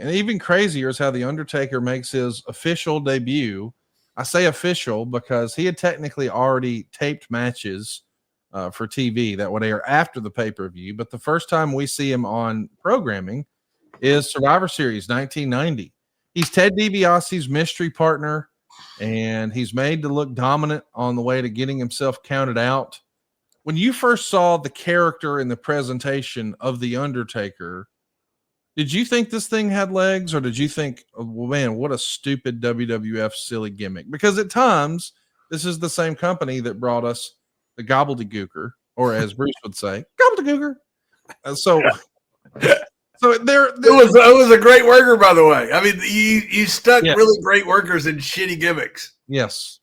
And even crazier is how The Undertaker makes his official debut. I say official because he had technically already taped matches for TV that would air after the pay-per-view. But the first time we see him on programming is Survivor Series 1990. He's Ted DiBiase's mystery partner, and he's made to look dominant on the way to getting himself counted out. When you first saw the character and the presentation of The Undertaker, did you think this thing had legs, or did you think, oh, well, man, what a stupid WWF silly gimmick? Because at times, this is the same company that brought us the gobbledygooker, or as Bruce would say, gobbledygooker. So it was a great worker, by the way. I mean, you stuck really great workers in shitty gimmicks. Yes.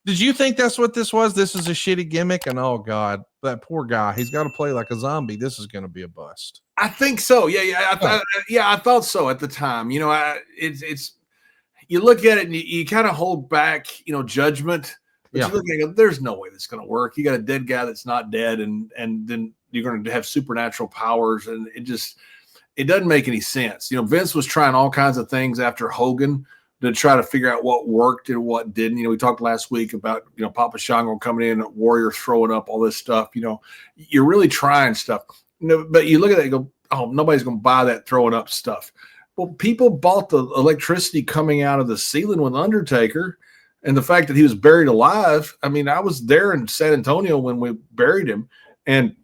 Did you think that's what this was? This is a shitty gimmick, and oh god, that poor guy, he's got to play like a zombie. This is going to be a bust. I think so. I thought so at the time. You know, it's you look at it and you kind of hold back, judgment. But you look at it, there's no way this is going to work. You got a dead guy that's not dead, and then you're going to have supernatural powers, and it doesn't make any sense. Vince was trying all kinds of things after Hogan to try to figure out what worked and what didn't. We talked last week about, Papa Shango coming in, Warrior throwing up all this stuff. You're really trying stuff. But you look at that and go, oh, nobody's going to buy that throwing up stuff. Well, people bought the electricity coming out of the ceiling with Undertaker and the fact that he was buried alive. I mean, I was there in San Antonio when we buried him, and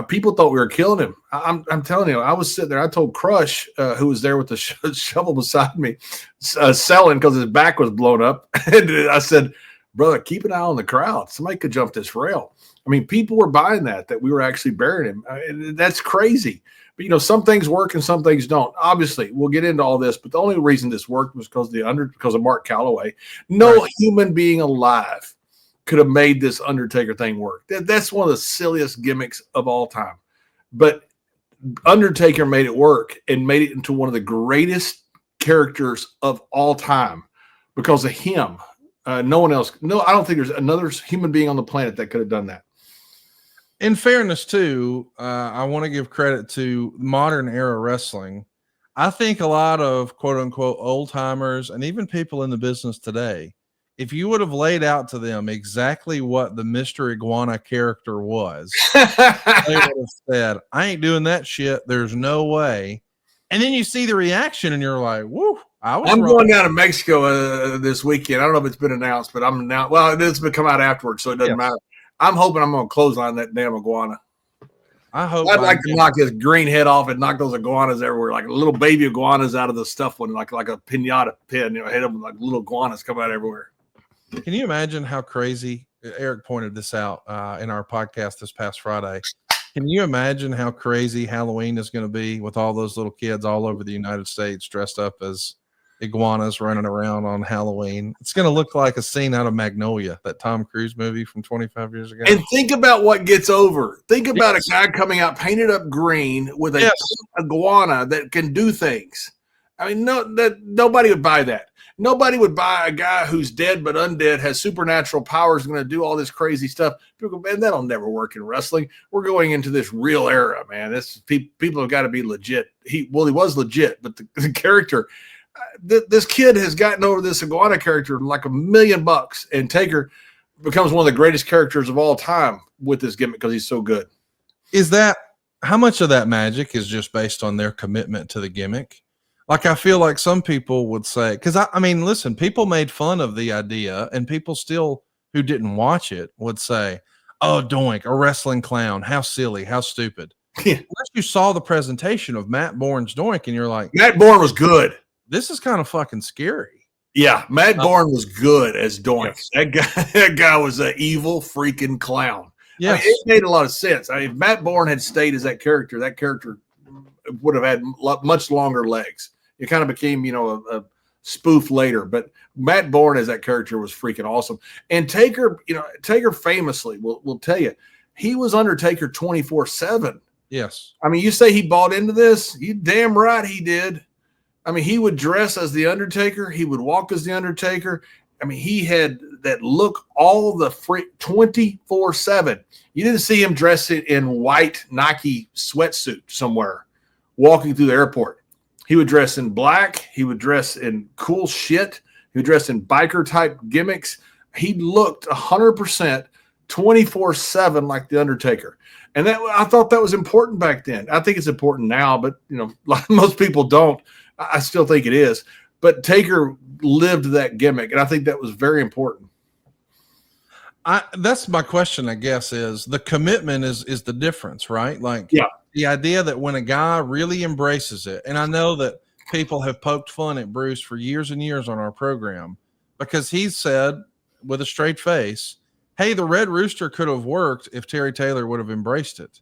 people thought we were killing him. I'm telling you, I was sitting there. I told Crush, who was there with the shovel beside me, selling because his back was blown up. And I said, brother, keep an eye on the crowd. Somebody could jump this rail. I mean, people were buying that we were actually burying him. That's crazy. But, some things work and some things don't. Obviously, we'll get into all this. But the only reason this worked was because of Mark Calloway. No human being alive could have made this Undertaker thing work. That's one of the silliest gimmicks of all time. But Undertaker made it work and made it into one of the greatest characters of all time because of him. No one else. No, I don't think there's another human being on the planet that could have done that. In fairness, too, I want to give credit to modern era wrestling. I think a lot of quote unquote old timers and even people in the business today, if you would have laid out to them exactly what the Mr. Iguana character was, they would have said, I ain't doing that shit. There's no way. And then you see the reaction and you're like, woo, I'm going down to Mexico this weekend. I don't know if it's been announced, but I'm now. Well, it's been come out afterwards, so it doesn't matter. I'm hoping I'm going to clothesline that damn iguana. I'd like to knock his green head off and knock those iguanas everywhere, like little baby iguanas out of the stuff one, like a pinata pin. Hit them like little iguanas come out everywhere. Can you imagine how crazy? Eric pointed this out in our podcast this past Friday. Can you imagine how crazy Halloween is going to be with all those little kids all over the United States dressed up as iguanas running around on Halloween? It's going to look like a scene out of Magnolia, that Tom Cruise movie from 25 years ago. And think about what gets over. Think about a guy coming out painted up green with a iguana that can do things. I mean, nobody would buy that. Nobody would buy a guy who's dead but undead, has supernatural powers, going to do all this crazy stuff. People go, man, that'll never work in wrestling. We're going into this real era, man. People have got to be legit. He was legit, but the character, this kid has gotten over this iguana character like $1 million, and Taker becomes one of the greatest characters of all time with this gimmick because he's so good. How much of that magic is just based on their commitment to the gimmick? Like, I feel like some people would say, because I mean, listen, people made fun of the idea, and people still who didn't watch it would say, oh, doink, a wrestling clown. How silly, how stupid. Yeah. Unless you saw the presentation of Matt Bourne's doink, and you're like, Matt Bourne was good. This is kind of fucking scary. Yeah, Matt Bourne was good as doink. Yes. That guy was an evil freaking clown. Yeah, it made a lot of sense. If Matt Bourne had stayed as that character would have had much longer legs. It kind of became, a spoof later, but Matt Bourne as that character was freaking awesome. And Taker famously will tell you, he was Undertaker 24/7. Yes. I mean, you say he bought into this? You damn right he did. I mean, he would dress as the Undertaker. He would walk as the Undertaker. I mean, he had that look all the 24/7. You didn't see him dressed in white Nike sweatsuit somewhere walking through the airport. He would dress in black. He would dress in cool shit. He would dress in biker type gimmicks. He looked 100% 24/7 like the Undertaker. And that, I thought that was important back then. I think it's important now, but most people don't. I still think it is. But Taker lived that gimmick, and I think that was very important. That's my question, I guess, is the commitment is the difference, right? Like, yeah, the idea that when a guy really embraces it, and I know that people have poked fun at Bruce for years and years on our program because he's said with a straight face, hey, the Red Rooster could have worked if Terry Taylor would have embraced it.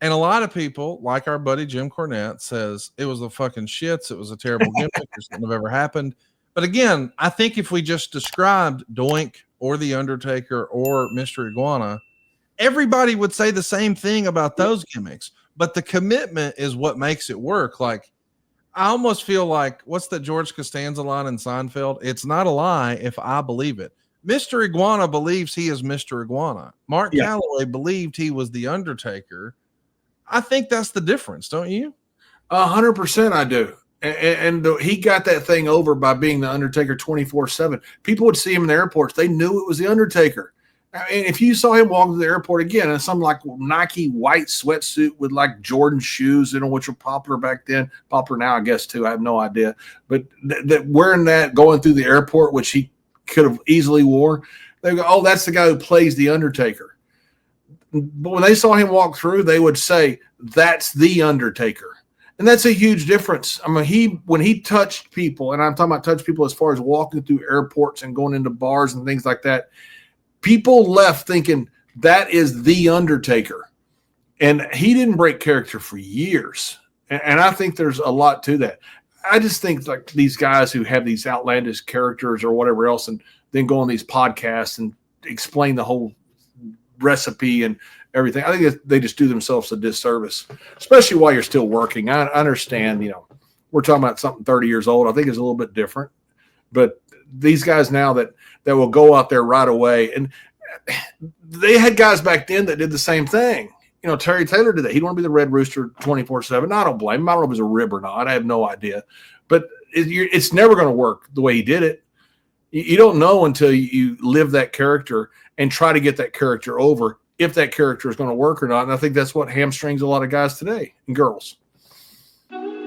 And a lot of people, like our buddy Jim Cornette, says it was the fucking shits. It was a terrible gimmick. It shouldn't have ever happened. But again, I think if we just described Doink or the Undertaker or Mr. Iguana, everybody would say the same thing about those gimmicks. But the commitment is what makes it work. Like, I almost feel like, what's that George Costanza line in Seinfeld? It's not a lie if I believe it. Mr. Iguana believes he is Mr. Iguana. Mark Calloway believed he was the Undertaker. I think that's the difference, don't you? 100% I do. And he got that thing over by being the Undertaker 24/7. People would see him in the airports. They knew it was the Undertaker. I mean, if you saw him walk to the airport again in some like Nike white sweatsuit with like Jordan shoes, which were popular back then, popular now, I guess, too. I have no idea. But that wearing that, going through the airport, which he could have easily wore, they go, oh, that's the guy who plays the Undertaker. But when they saw him walk through, they would say, that's the Undertaker. And that's a huge difference. I mean, when he touched people, and I'm talking about touch people as far as walking through airports and going into bars and things like that, people left thinking that is the Undertaker. And he didn't break character for years. And I think there's a lot to that. I just think like these guys who have these outlandish characters or whatever else, and then go on these podcasts and explain the whole recipe and everything, I think they just do themselves a disservice, especially while you're still working. I understand, we're talking about something 30 years old. I think it's a little bit different, but these guys now that will go out there right away, and they had guys back then that did the same thing. Terry Taylor did that. He didn't want to be the Red Rooster 24/7. I don't blame him. I don't know if it was a rib or not. I have no idea, but it's never going to work the way he did it. You don't know until you live that character and try to get that character over, if that character is going to work or not. And I think that's what hamstrings a lot of guys today and girls.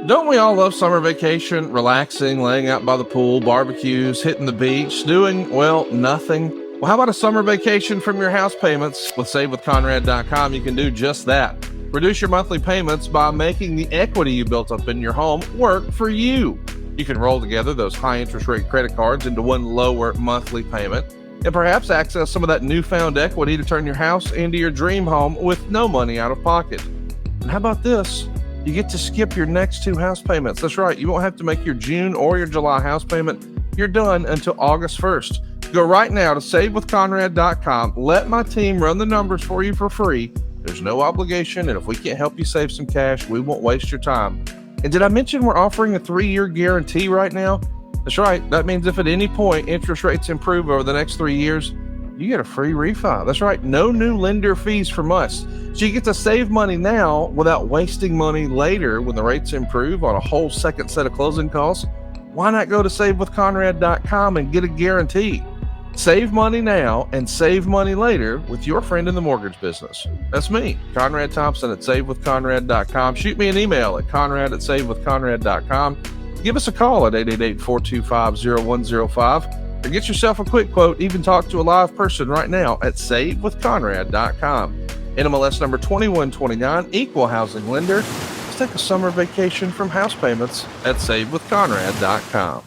Don't we all love summer vacation, relaxing, laying out by the pool, barbecues, hitting the beach, doing, well, nothing? Well, how about a summer vacation from your house payments? With SaveWithConrad.com, you can do just that. Reduce your monthly payments by making the equity you built up in your home work for you. You can roll together those high interest rate credit cards into one lower monthly payment, and perhaps access some of that newfound equity to turn your house into your dream home with no money out of pocket. And how about this? You get to skip your next 2 house payments. That's right. You won't have to make your June or your July house payment. You're done until August 1st. Go right now to SaveWithConrad.com. Let my team run the numbers for you for free. There's no obligation, and if we can't help you save some cash, we won't waste your time. And did I mention we're offering a 3-year guarantee right now? That's right. That means if at any point interest rates improve over the next 3 years, you get a free refi. That's right. No new lender fees from us. So you get to save money now without wasting money later when the rates improve on a whole second set of closing costs. Why not go to SaveWithConrad.com and get a guarantee? Save money now and save money later with your friend in the mortgage business. That's me, Conrad Thompson at SaveWithConrad.com. Shoot me an email at Conrad@SaveWithConrad.com. Give us a call at 888-425-0105 or get yourself a quick quote. Even talk to a live person right now at SaveWithConrad.com. NMLS number 2129, equal housing lender. Let's take a summer vacation from house payments at SaveWithConrad.com.